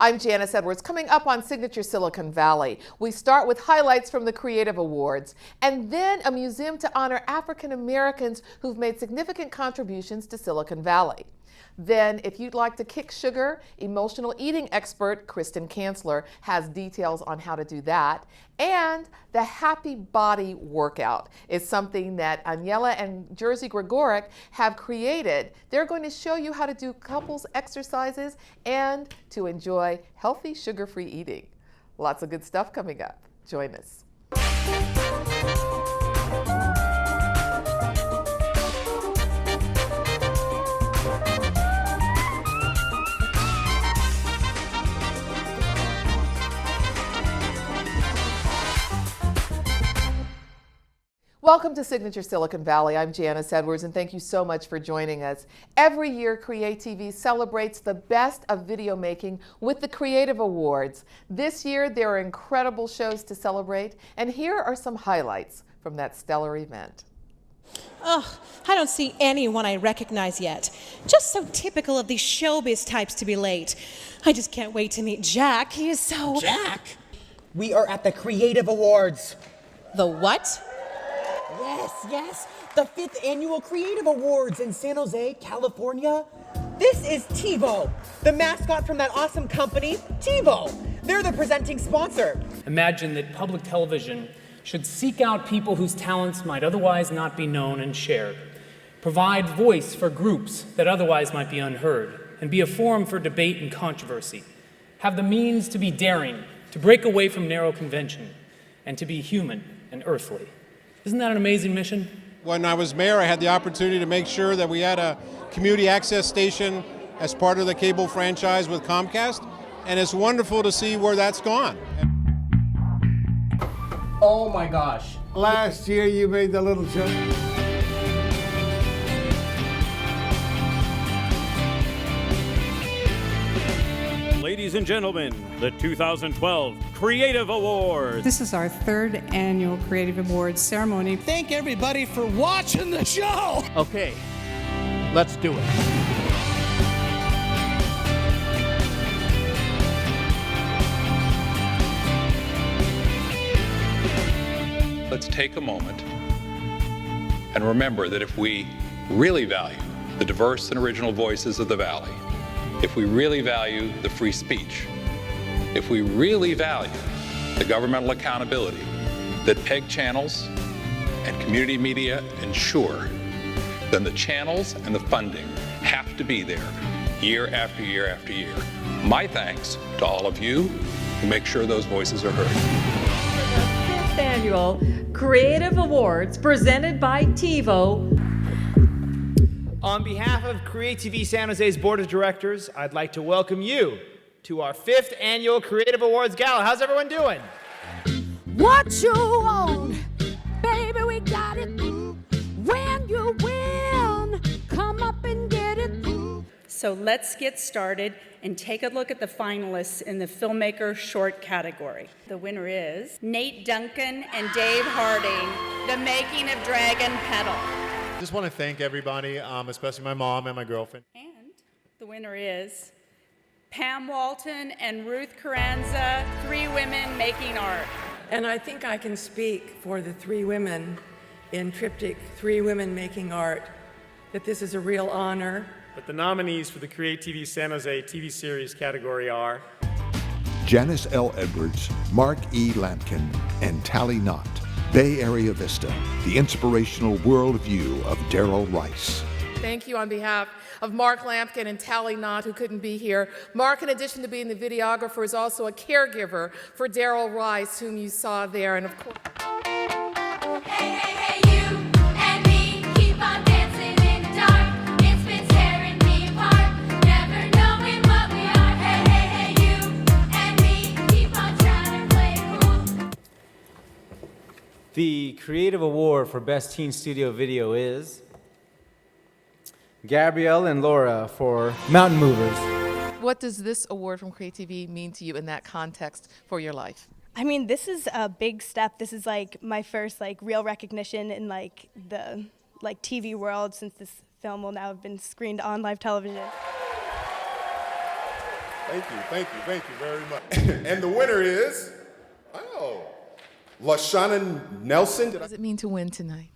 I'm Janice Edwards. Coming up on Signature Silicon Valley, we start with highlights from the Creative Awards and then a museum to honor African Americans who've made significant contributions to Silicon Valley. Then, if you'd like to kick sugar, emotional eating expert Kristen Kanzler has details on how to do that. And the Happy Body Workout is something that Aniela and Jersey Gregoric have created. They're going to show you how to do couples exercises and to enjoy healthy sugar-free eating. Lots of good stuff coming up. Join us. Welcome to Signature Silicon Valley. I'm Janice Edwards, and thank you so much for joining us. Every year, CreateTV celebrates the best of video making with the Creative Awards. This year, there are incredible shows to celebrate, and here are some highlights from that stellar event. Ugh, I don't see anyone I recognize yet. Just so typical of these showbiz types to be late. I just can't wait to meet Jack. He is so... Jack? We are at the Creative Awards. The what? Yes, the 5th Annual Creative Awards in San Jose, California. This is TiVo, the mascot from that awesome company, TiVo. They're the presenting sponsor. Imagine that public television should seek out people whose talents might otherwise not be known and shared, provide voice for groups that otherwise might be unheard, and be a forum for debate and controversy, have the means to be daring, to break away from narrow convention, and to be human and earthly. Isn't that an amazing mission? When I was mayor, I had the opportunity to make sure that we had a community access station as part of the cable franchise with Comcast, and it's wonderful to see where that's gone. Oh my gosh. Last year you made the little show. Ladies and gentlemen, the 2012 Creative Awards. This is our 3rd annual Creative Awards ceremony. Thank everybody for watching the show. Okay, let's do it. Let's take a moment and remember that if we really value the diverse and original voices of the Valley, if we really value the free speech, if we really value the governmental accountability that PEG channels and community media ensure, then the channels and the funding have to be there year after year after year. My thanks to all of you who make sure those voices are heard. The 5th Annual Creative Awards presented by TiVo. On behalf of CreateTV San Jose's Board of Directors, I'd like to welcome you to our 5th Annual Creative Awards Gala. How's everyone doing? What you want, baby, we got it. When you win, come up and get it. So let's get started and take a look at the finalists in the Filmmaker Short category. The winner is Nate Duncan and Dave Harding, The Making of Dragon Petal. I just want to thank everybody, especially my mom and my girlfriend. And the winner is Pam Walton and Ruth Carranza, 3 Women Making Art. And I think I can speak for the 3 women in Triptych, 3 Women Making Art, that this is a real honor. But the nominees for the CreateTV San Jose TV series category are Janice L. Edwards, Mark E. Lampkin, and Tally Knott. Bay Area Vista, the inspirational worldview of Darrell Rice. Thank you on behalf of Mark Lampkin and Tally Knott, who couldn't be here. Mark, in addition to being the videographer, is also a caregiver for Darrell Rice, whom you saw there. And of course, Hey, hey, hey, you and me keep on dancing in the dark. It's been tearing me apart, never knowing what we are. Hey, hey, hey, you and me keep on trying to play it cool. The Creative Award for Best Teen Studio Video is Gabrielle and Laura for Mountain Movers. what does this award from CreateTV mean to you in that context for your life? I mean, this is a big step. This is like my first real recognition in the TV world, since this film will now have been screened on live television. Thank you very much. And the winner is, LaShauna Nelson. What does it mean to win tonight?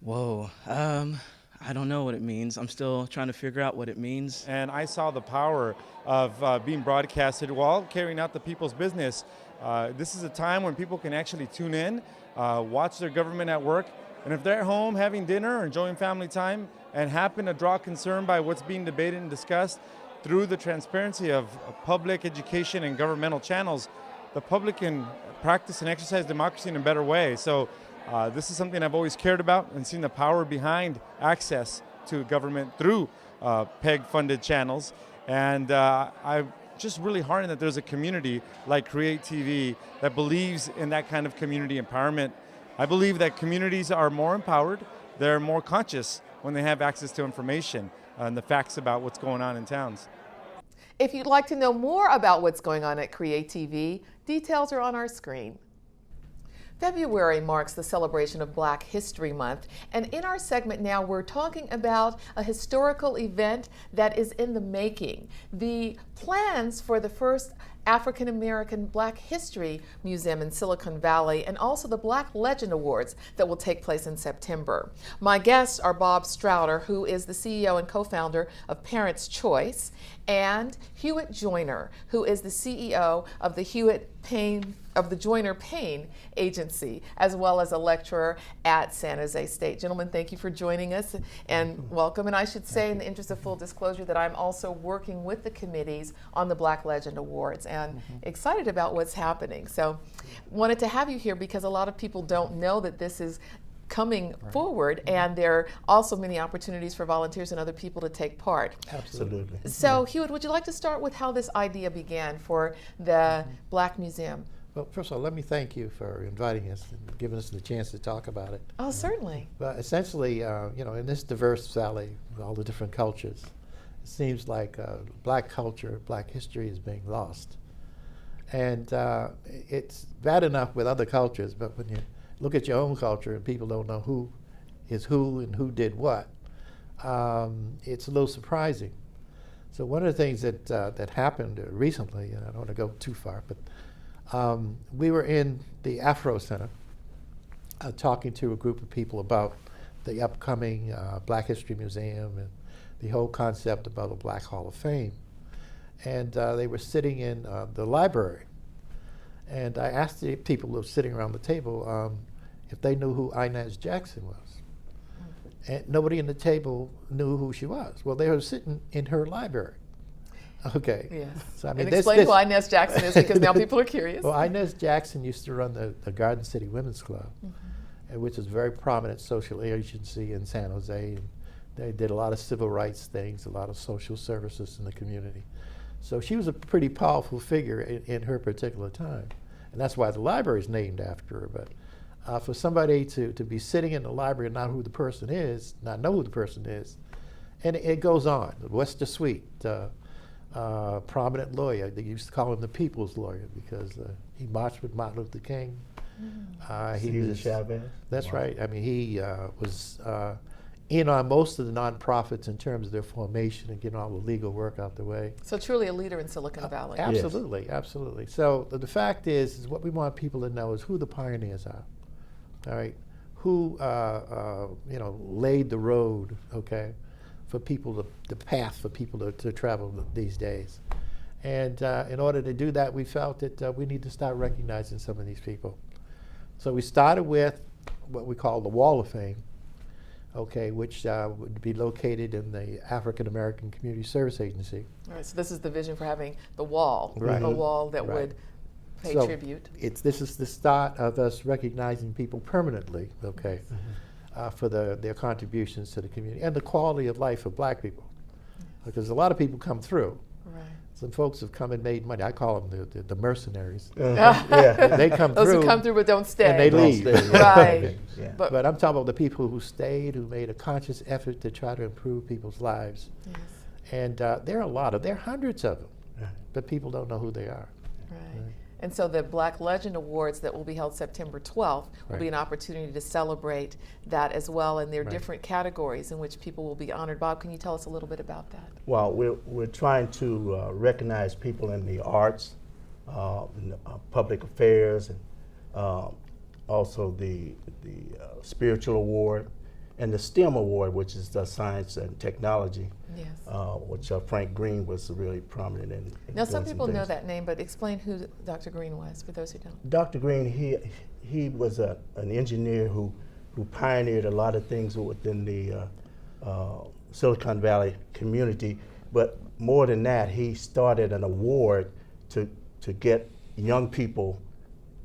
Whoa, I don't know what it means. I'm still trying to figure out what it means. And I saw the power of being broadcasted while carrying out the people's business. This is a time when people can actually tune in, watch their government at work, and if they're at home having dinner or enjoying family time and happen to draw concern by what's being debated and discussed through the transparency of public education and governmental channels, the public can practice and exercise democracy in a better way. So this is something I've always cared about and seen the power behind access to government through PEG-funded channels. And I'm just really heartened that there's a community like Create TV that believes in that kind of community empowerment. I believe that communities are more empowered, they're more conscious when they have access to information and the facts about what's going on in towns. If you'd like to know more about what's going on at Create TV, details are on our screen. February marks the celebration of Black History Month, and in our segment now we're talking about a historical event that is in the making. The plans for the first African American Black History Museum in Silicon Valley, and also the Black Legend Awards that will take place in September. My guests are Bob Strouder, who is the CEO and co-founder of Parents' Choice, and Hewitt Joyner, who is the CEO of the Joyner Payne Agency, as well as a lecturer at San Jose State. Gentlemen, thank you for joining us and welcome. And I should say, in the interest of full disclosure, that I'm also working with the committees on the Black Legend Awards and excited about what's happening. So wanted to have you here because a lot of people don't know that this is coming forward, and there are also many opportunities for volunteers and other people to take part. Absolutely. So Hewitt, would you like to start with how this idea began for the Black Museum? Well, first of all, let me thank you for inviting us and giving us the chance to talk about it. Oh, certainly. But essentially, in this diverse valley with all the different cultures, it seems like Black culture, Black history is being lost. And it's bad enough with other cultures, but when you look at your own culture and people don't know who is who and who did what, it's a little surprising. So one of the things that happened recently, and I don't want to go too far, but we were in the Afro Center talking to a group of people about the upcoming Black History Museum and the whole concept about a Black Hall of Fame. And they were sitting in the library. And I asked the people who were sitting around the table if they knew who Inez Jackson was. And nobody in the table knew who she was. Well, they were sitting in her library. Okay. Yes. So, I mean, and explain who Inez Jackson is, because now people are curious. Well, Inez Jackson used to run the Garden City Women's Club, which is a very prominent social agency in San Jose. And they did a lot of civil rights things, a lot of social services in the community. So she was a pretty powerful figure in her particular time. And that's why the library is named after her. But for somebody to be sitting in the library and not know who the person is, and it goes on. Wester Sweet, prominent lawyer. They used to call him the people's lawyer because he marched with Martin Luther King. Cesar Chavez. That's right. I mean, he was in on most of the nonprofits in terms of their formation and getting all the legal work out the way. So truly a leader in Silicon Valley. Absolutely, yes. Absolutely. So the fact is what we want people to know is who the pioneers are. All right, who laid the road, okay, for people the path for people to travel these days. And in order to do that, we felt that we need to start recognizing some of these people. So we started with what we call the Wall of Fame, okay, which would be located in the African American Community Service Agency. All right, so this is the vision for having the wall, right. A wall that would pay tribute. This is the start of us recognizing people permanently, okay, for their contributions to the community and the quality of life of Black people. Because a lot of people come through. Right. Some folks have come and made money. I call them the mercenaries. Yeah. They come Those through. Those who come through but don't stay. And they leave. Right. Yeah. But I'm talking about the people who stayed, who made a conscious effort to try to improve people's lives. Yes. And there are hundreds of them, but people don't know who they are. Right. And so the Black Legend Awards that will be held September 12th will be an opportunity to celebrate that as well, and there are different categories in which people will be honored. Bob, can you tell us a little bit about that? Well, we're trying to recognize people in the arts, in public affairs, and also the spiritual award, and the STEM award, which is the science and technology, which Frank Green was really prominent in. Now, some people know that name, but explain who Dr. Green was for those who don't. Dr. Green, he was an engineer who pioneered a lot of things within the Silicon Valley community, but more than that, he started an award to get young people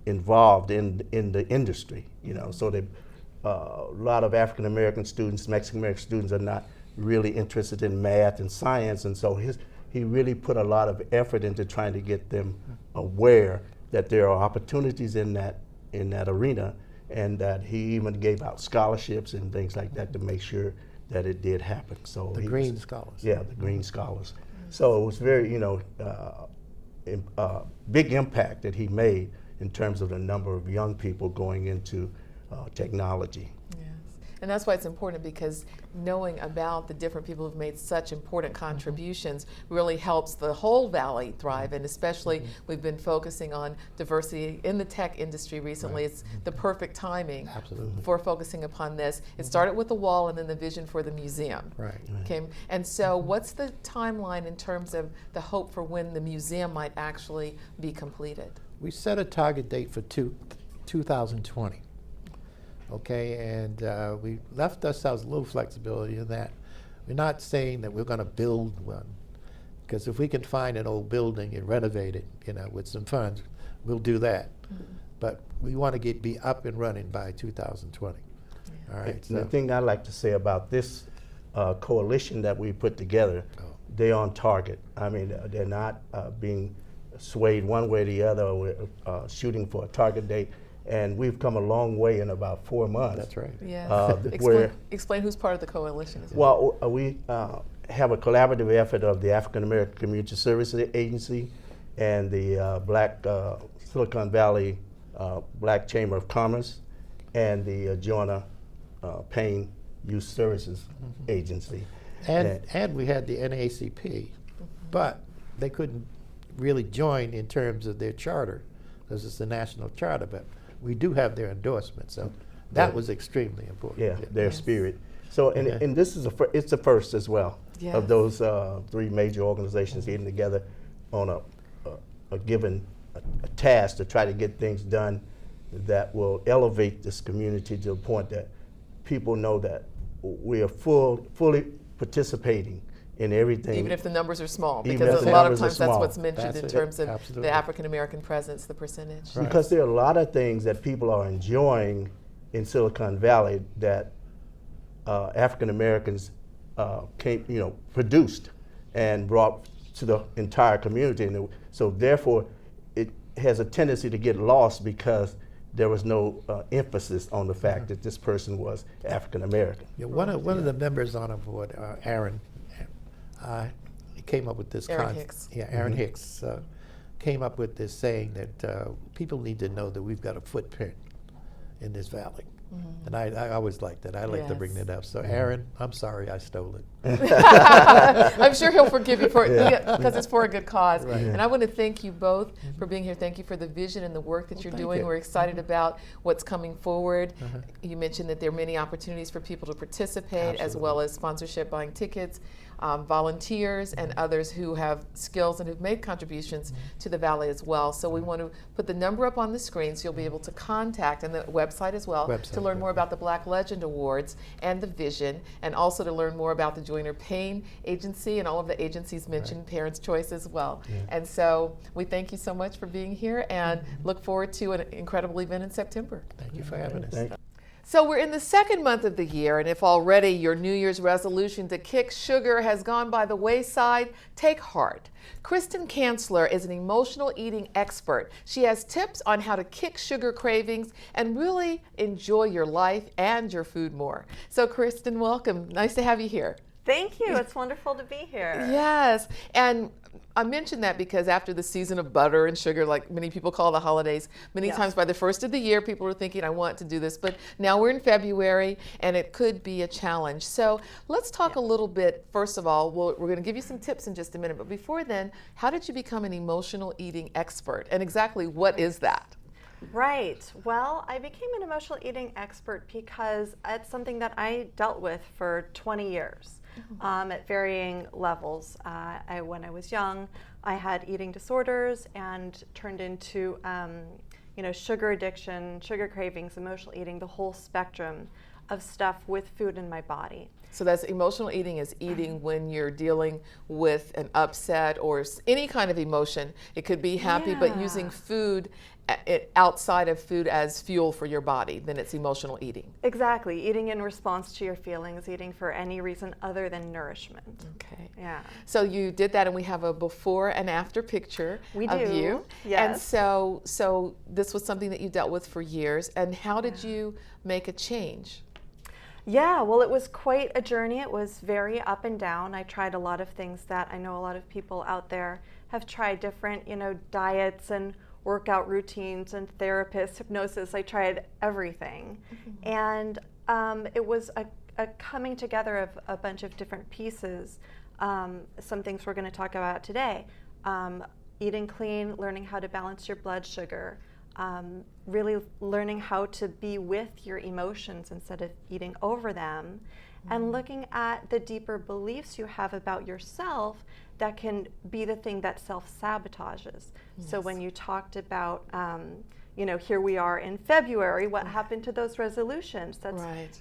involved in the industry. So that a lot of African American students, Mexican American students are not really interested in math and science, and so he really put a lot of effort into trying to get them aware that there are opportunities in that arena, and that he even gave out scholarships and things like that to make sure that it did happen. So the Green Scholars. Yeah, the Green Scholars. So it was very, big impact that he made in terms of the number of young people going into technology. And that's why it's important, because knowing about the different people who've made such important contributions really helps the whole valley thrive. And especially we've been focusing on diversity in the tech industry recently. It's the perfect timing for focusing upon this. It started with the wall and then the vision for the museum. Okay. And so what's the timeline in terms of the hope for when the museum might actually be completed? We set a target date for 2020. Okay, and we left ourselves a little flexibility in that. We're not saying that we're going to build one, because if we can find an old building and renovate it, with some funds, we'll do that. But we want to be up and running by 2020. All right. And the thing I like to say about this coalition that we put together, they're on target. I mean, they're not being swayed one way or the other. We're shooting for a target date. And we've come a long way in about 4 months. That's right. Yeah. Explain who's part of the coalition. Well, we have a collaborative effort of the African American Community Services Agency and the Silicon Valley Black Chamber of Commerce and the Joanna Payne Youth Services Agency. And we had the NAACP, but they couldn't really join in terms of their charter, because it's the national charter, but we do have their endorsement, so that was extremely important. Yeah, their spirit. So, and this is it's a first as well of those three major organizations getting together on a given task to try to get things done that will elevate this community to the point that people know that we are fully participating in everything. Even if the numbers are small, because a lot of times that's what's mentioned in terms of the African American presence, the percentage. Because there are a lot of things that people are enjoying in Silicon Valley that African Americans produced and brought to the entire community. And so therefore, it has a tendency to get lost because there was no emphasis on the fact that this person was African American. Yeah, one of the members on our board, Aaron, came up with this concept. Yeah, Aaron Hicks came up with this saying that people need to know that we've got a footprint in this valley. And I always like that. I like to bring that up. So Aaron, I'm sorry I stole it. I'm sure he'll forgive you for it, because it's for a good cause. And I want to thank you both for being here. Thank you for the vision and the work that you're doing. We're excited about what's coming forward. You mentioned that there are many opportunities for people to participate, as well as sponsorship, buying tickets, volunteers, and others who have skills and who've made contributions to the Valley as well. So we want to put the number up on the screen so you'll be able to contact, and the website as well, to learn more about the Black Legend Awards and the vision, and also to learn more about the Joyner Payne Agency and all of the agencies mentioned, Parents' Choice as well. And so we thank you so much for being here and look forward to an incredible event in September. Thank you for having us. So we're in the second month of the year, and if already your New Year's resolution to kick sugar has gone by the wayside, take heart. Kristen Kanzler is an emotional eating expert. She has tips on how to kick sugar cravings and really enjoy your life and your food more. So Kristen, welcome. Nice to have you here. Thank you. It's wonderful to be here. Yes. And I mentioned that because after the season of butter and sugar, like many people call the holidays, many Yes. times by the first of the year, people are thinking, I want to do this. But now we're in February, and it could be a challenge. So let's talk a little bit, first of all, we're going to give you some tips in just a minute. But before then, how did you become an emotional eating expert? And exactly what is that? Right. Well, I became an emotional eating expert because it's something that I dealt with for 20 years at varying levels. When I was young, I had eating disorders and turned into, sugar addiction, sugar cravings, emotional eating, the whole spectrum of stuff with food in my body. So that's emotional eating is eating when you're dealing with an upset or any kind of emotion. It could be happy, but using food outside of food as fuel for your body, then it's emotional eating. Exactly. Eating in response to your feelings, eating for any reason other than nourishment. Okay. Yeah. So you did that, and we have a before and after picture We of do, you. yes. And so this was something that you dealt with for years. And how did you make a change? Yeah, well, it was quite a journey. It was very up and down. I tried a lot of things that I know a lot of people out there have tried, different, diets and workout routines and therapists, hypnosis. I tried everything. And it was a coming together of a bunch of different pieces. Some things we're going to talk about today. Eating clean, learning how to balance your blood sugar, really learning how to be with your emotions instead of eating over them, and looking at the deeper beliefs you have about yourself that can be the thing that self-sabotages. So when you talked about, here we are in February, what happened to those resolutions?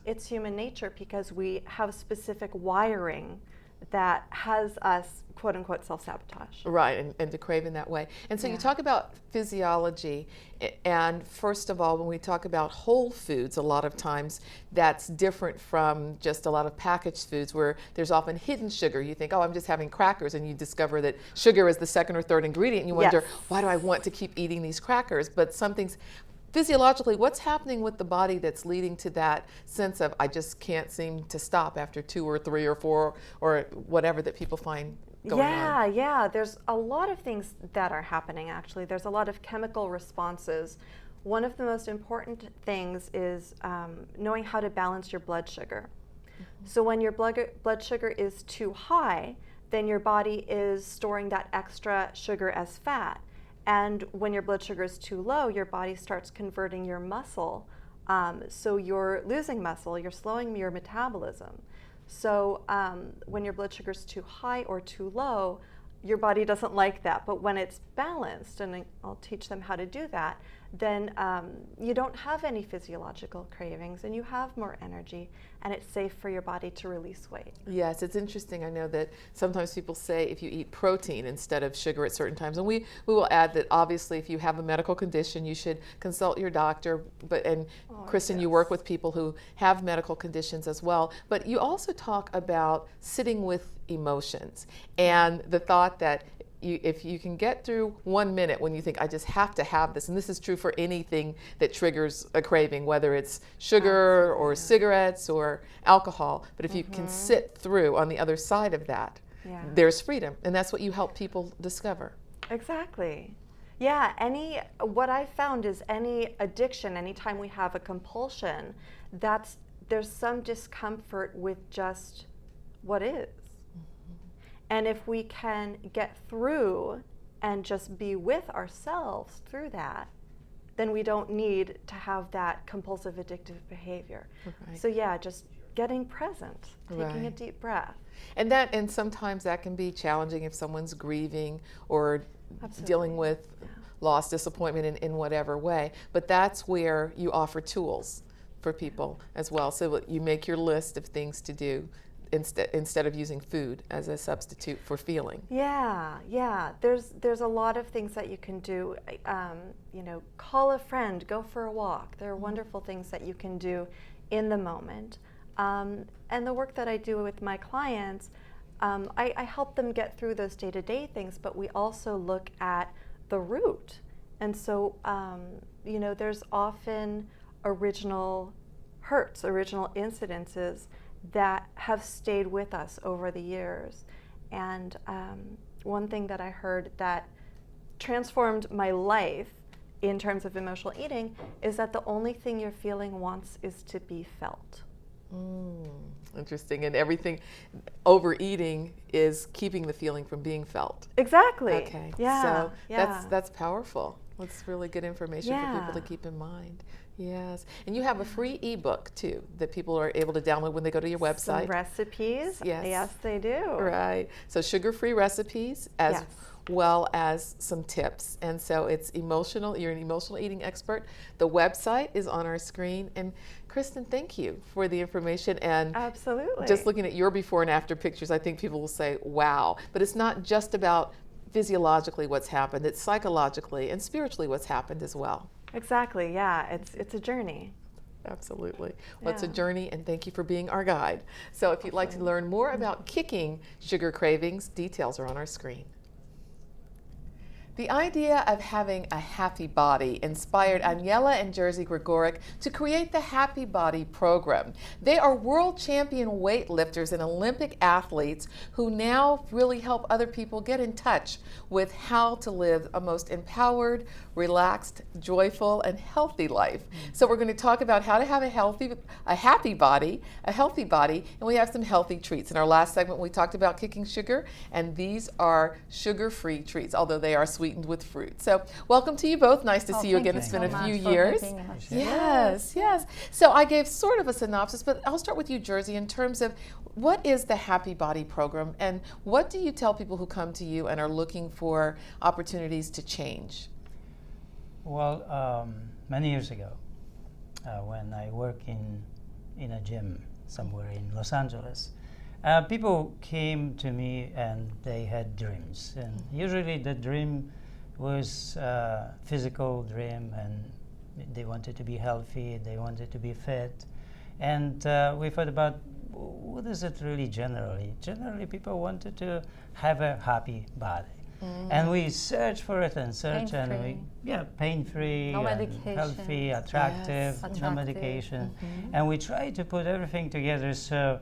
It's human nature because we have specific wiring that has us, quote unquote, self-sabotage. Right, and to crave in that way. And so you talk about physiology, and first of all, when we talk about whole foods, a lot of times that's different from just a lot of packaged foods where there's often hidden sugar. You think, oh, I'm just having crackers, and you discover that sugar is the second or third ingredient, and you wonder, why do I want to keep eating these crackers? But something's physiologically, what's happening with the body that's leading to that sense of I just can't seem to stop after 2 or 3 or 4 or whatever that people find going on? Yeah. There's a lot of things that are happening, actually. There's a lot of chemical responses. One of the most important things is knowing how to balance your blood sugar. So when your blood sugar is too high, then your body is storing that extra sugar as fat. And when your blood sugar is too low, your body starts converting your muscle. So you're losing muscle, you're slowing your metabolism. So when your blood sugar is too high or too low, your body doesn't like that. But when it's balanced, and I'll teach them how to do that, then you don't have any physiological cravings and you have more energy, and it's safe for your body to release weight. Yes, it's interesting. I know that sometimes people say if you eat protein instead of sugar at certain times, and we will add that obviously if you have a medical condition, you should consult your doctor. And Kristen, you work with people who have medical conditions as well. But you also talk about sitting with emotions and the thought that if you can get through 1 minute when you think, I just have to have this, and this is true for anything that triggers a craving, whether it's sugar or cigarettes or alcohol, but if you can sit through on the other side of that, there's freedom, and that's what you help people discover. Exactly. Yeah, what I've found is any addiction, anytime we have a compulsion, there's some discomfort with just what is. And if we can get through and just be with ourselves through that, then we don't need to have that compulsive addictive behavior. Right. So just getting present, taking a deep breath. And sometimes that can be challenging if someone's grieving or dealing with loss, disappointment in whatever way. But that's where you offer tools for people as well. So you make your list of things to do instead of using food as a substitute for feeling. Yeah. There's a lot of things that you can do. Call a friend, go for a walk. There are wonderful things that you can do in the moment. And the work that I do with my clients, I help them get through those day-to-day things, but we also look at the root. And so, there's often original hurts, original incidences that have stayed with us over the years. And one thing that I heard that transformed my life in terms of emotional eating is that the only thing your feeling wants is to be felt. Interesting. And everything, overeating is keeping the feeling from being felt. Exactly. Okay. Yeah. So yeah. that's powerful. That's really good information for people to keep in mind. Yes. And you have a free ebook too that people are able to download when they go to your website. Some recipes. Yes. Yes, they do. Right. So sugar-free recipes as well as some tips. And so it's emotional. You're an emotional eating expert. The website is on our screen. And Kristen, thank you for the information. And absolutely. Just looking at your before and after pictures, I think people will say, wow. But it's not just about physiologically what's happened. It's psychologically and spiritually what's happened as well. Exactly. Yeah. It's a journey. Absolutely. Well, it's a journey, and thank you for being our guide. So if you'd like to learn more about kicking sugar cravings, details are on our screen. The idea of having a happy body inspired Aniela and Jerzy Gregorek to create the Happy Body program. They are world champion weightlifters and Olympic athletes who now really help other people get in touch with how to live a most empowered, relaxed, joyful, and healthy life. So we're going to talk about how to have a happy body, and we have some healthy treats. In our last segment, we talked about kicking sugar, and these are sugar-free treats, although they are sweetened with fruit. So welcome to you both. Nice to see you again. It's been a few years. Yes, yes. So I gave sort of a synopsis, but I'll start with you, Jerzy, in terms of what is the Happy Body program, and what do you tell people who come to you and are looking for opportunities to change? Well, many years ago, when I worked in a gym somewhere in Los Angeles, people came to me and they had dreams, and usually the dream was physical dream, and they wanted to be healthy, they wanted to be fit, and we thought about what is it really generally. Generally, people wanted to have a happy body. And we search for it and search, and pain-free, no and medication. healthy, attractive, no medication. And we try to put everything together so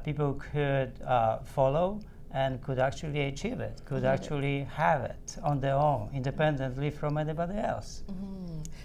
people could follow and could actually achieve it, could actually have it on their own, independently from anybody else.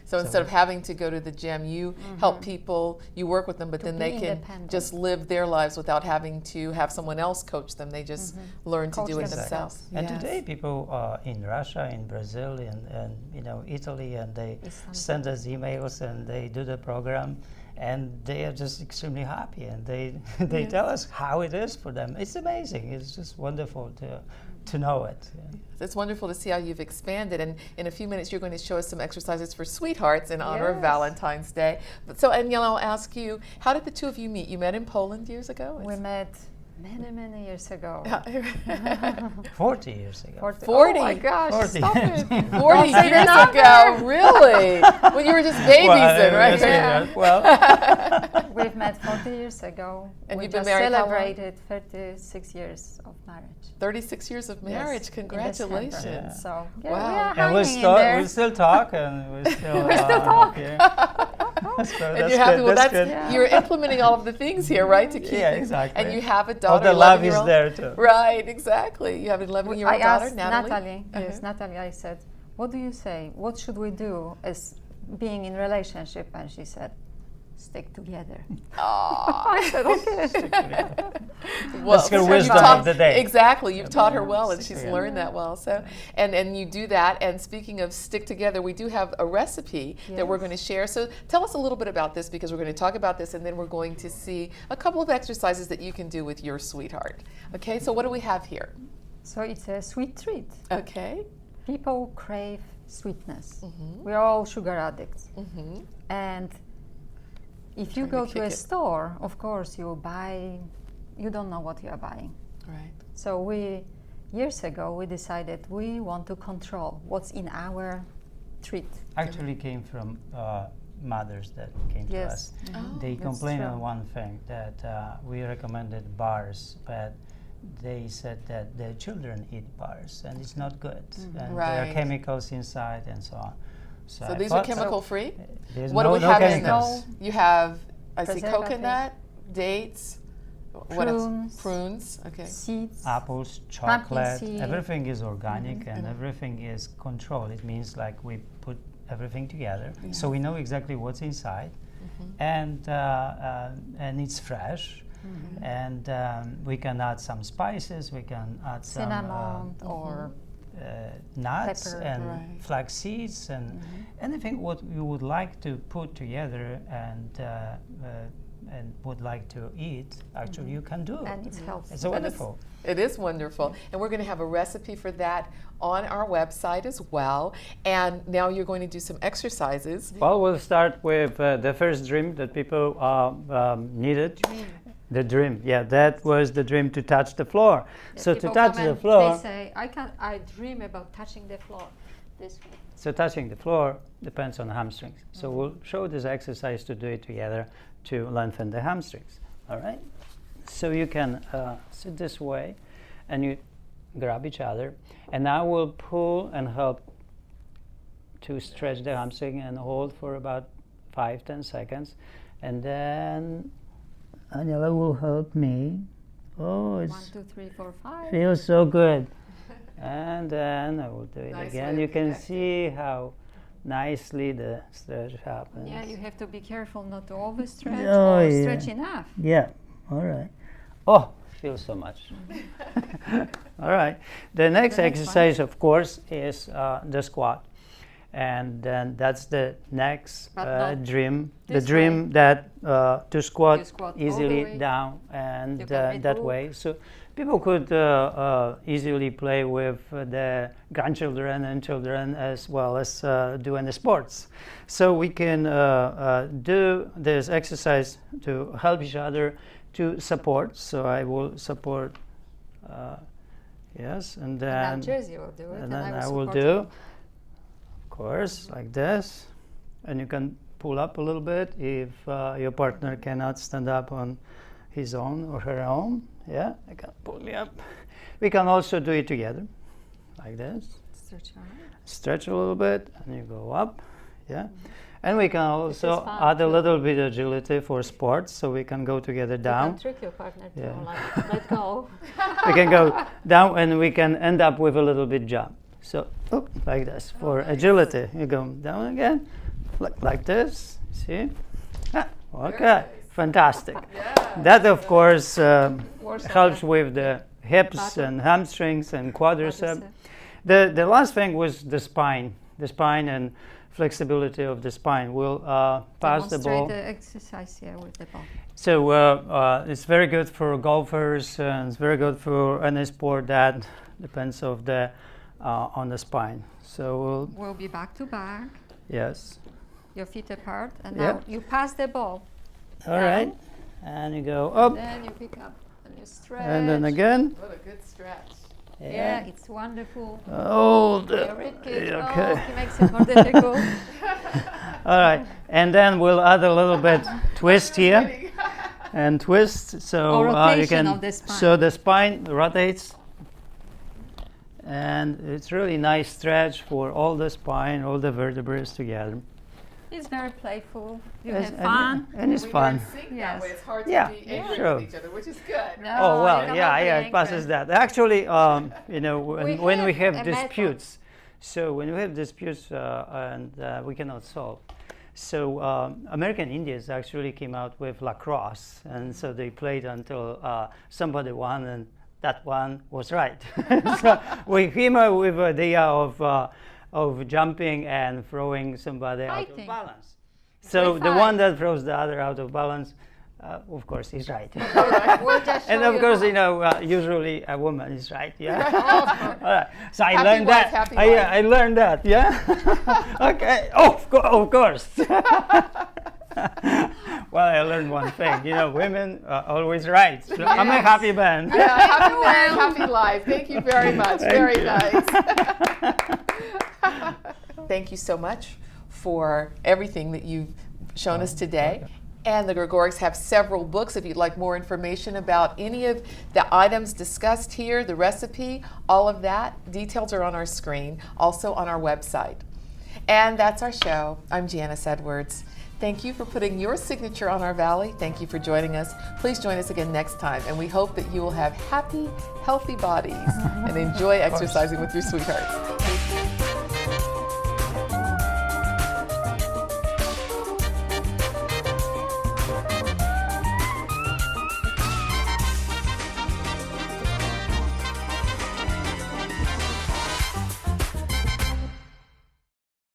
So instead of having to go to the gym, you help people, you work with them, but then they can just live their lives without having to have someone else coach them. They just learn to do it themselves. And today people are in Russia, in Brazil, and Italy, and they send us emails and they do the program. And they are just extremely happy, and they tell us how it is for them. It's amazing. It's just wonderful to know it. It's wonderful to see how you've expanded. And in a few minutes, you're going to show us some exercises for sweethearts in honor of Valentine's Day. So, Aniela, I'll ask you, how did the two of you meet? You met in Poland years ago? We met many years ago. 40 years ago. 40? Oh my gosh, 40. stop it. 40 years ago, really? When you were just babies then, right? Yeah. We've met 40 years ago. And we you've been just married how long? celebrated 36 years of marriage. 36 years of marriage, congratulations. Yeah. So, wow. we are And we still talk, and we still talk. And you're happy. Well, that's you're implementing all of the things here, right? To keep exactly. And you have a daughter. All the love is there too. Right, exactly. You have an 11-year-old daughter, Natalie. Natalie. Yes, Natalie. I said, "What do you say? What should we do as being in relationship?" And she said, "Stick together." I said, "Okay." Well, that's her wisdom of the day. Exactly, you've taught her well, and she's learned that well. So, and you do that. And speaking of stick together, we do have a recipe that we're going to share. So, tell us a little bit about this, because we're going to talk about this, and then we're going to see a couple of exercises that you can do with your sweetheart. Okay, so what do we have here? So it's a sweet treat. Okay. People crave sweetness. We're all sugar addicts, and if you go to a store, of course, you don't know what you are buying. Right. So years ago, we decided we want to control what's in our treat. Actually came from mothers that came to us. They complained on one thing, that we recommended bars, but they said that their children eat bars, and it's not good. And there are chemicals inside and so on. So these are chemical free? There's what no do we have chemicals. in those? You have, I see coconut, dates, What else? Prunes. Prunes. Okay. Seeds. Apples, Pumpkin chocolate, seed. everything is organic Mhm. and everything is controlled. It means like we put everything together, Yeah. so we know exactly what's inside, and it's fresh. And we can add some spices. We can add some Cinnamon or nuts pepper. and Right. flax seeds and anything what you would like to put together and would like to eat. Actually, you can do. And it's healthy. It's wonderful. It is wonderful. And we're going to have a recipe for that on our website as well. And now you're going to do some exercises. Well, we'll start with the first dream that people needed. The dream, yeah, that was the dream to touch the floor. So to People touch come the and floor, They say, I dream about touching the floor. This way. so touching the floor depends on hamstrings. So we'll show this exercise to do it together to lengthen the hamstrings. All right. So you can sit this way, and you grab each other, and I will pull and help to stretch the hamstring and hold for about 5-10 seconds, and then Angela will help me. Oh, it 1, 2, 3, 4, 5. feels so good. And then I will do it Nice again. way You of can connecting. see how nicely the stretch happens. Yeah, you have to be careful not to overstretch Oh, or yeah. stretch enough. Yeah, all right. Oh, feels so much. All right. The next The next one. exercise, of course, is the squat. And then that's the next But not dream. The this dream way. that to squat, You squat all the easily way. down and You can that redo. way. So people could easily play with the grandchildren and children as well as doing the sports. So we can do this exercise to help each other to support. So I will support, yes, and then And now Jersey will do it, and and then I I will will support do, you. of course, like this, and you can pull up a little bit if your partner cannot stand up on his own or her own. Yeah, I can pull me up. We can also do it together, like this. Stretch your arm. Stretch a little bit, and you go up. Yeah, and we can also fun add a too. little bit of agility for sports, so we can go together You down. can trick your partner to Yeah. like, let go. We can go down, and we can end up with a little bit jump. So, like this for agility. You go down again, like this. See? Ah, okay, fantastic. That, of course, helps with the hips and hamstrings and quadriceps. The last thing was the spine and flexibility of the spine. We'll pass the ball. Demonstrate the exercise here with the ball. So it's very good for golfers, and it's very good for any sport that depends of the on the spine. So We'll be back to back, yes. your feet apart, and Yeah. now you pass the ball. All right, and you go up, Then you pick up and you stretch. and then again. What a good stretch. Yeah, it's wonderful. Hold it. Your rib cage. Okay. Oh, he makes it more difficult. All right, and then we'll add a little bit twist here, and twist. So Or you rotation can. of the spine. So the spine rotates, and it's really nice stretch for all the spine, all the vertebrae together. It's very playful. You Yes, have fun. and it's We fun. learn sync that Yes. way. It's hard Yeah, to be angry sure. with each other, which is good. No, Oh you well, cannot yeah, be it angry. passes that. Actually, you know, when we have have a method. disputes, so when we have disputes and we cannot solve, so American Indians actually came out with lacrosse, and so they played until somebody won, and that one was right. So we came up with the idea of jumping and throwing somebody out of Fighting. balance. So the one that throws the other out of balance, of course, is right. We'll just And show of you course, how. you know, usually a woman is right. Yeah. Right. All right. So I Happy learned wife, that. happy Yeah, life. I learned that. Yeah. Okay. Oh, of course. Well, I learned one thing. You know, women are always right. So I'm a happy man. Yeah, happy man, happy life. Thank you very much. Very you. nice. Thank you so much for everything that you've shown us today. And the Gregorics have several books. If you'd like more information about any of the items discussed here, the recipe, all of that, details are on our screen, also on our website. And that's our show. I'm Janice Edwards. Thank you for putting your signature on our valley. Thank you for joining us. Please join us again next time, and we hope that you will have happy, healthy bodies and enjoy exercising with your sweethearts.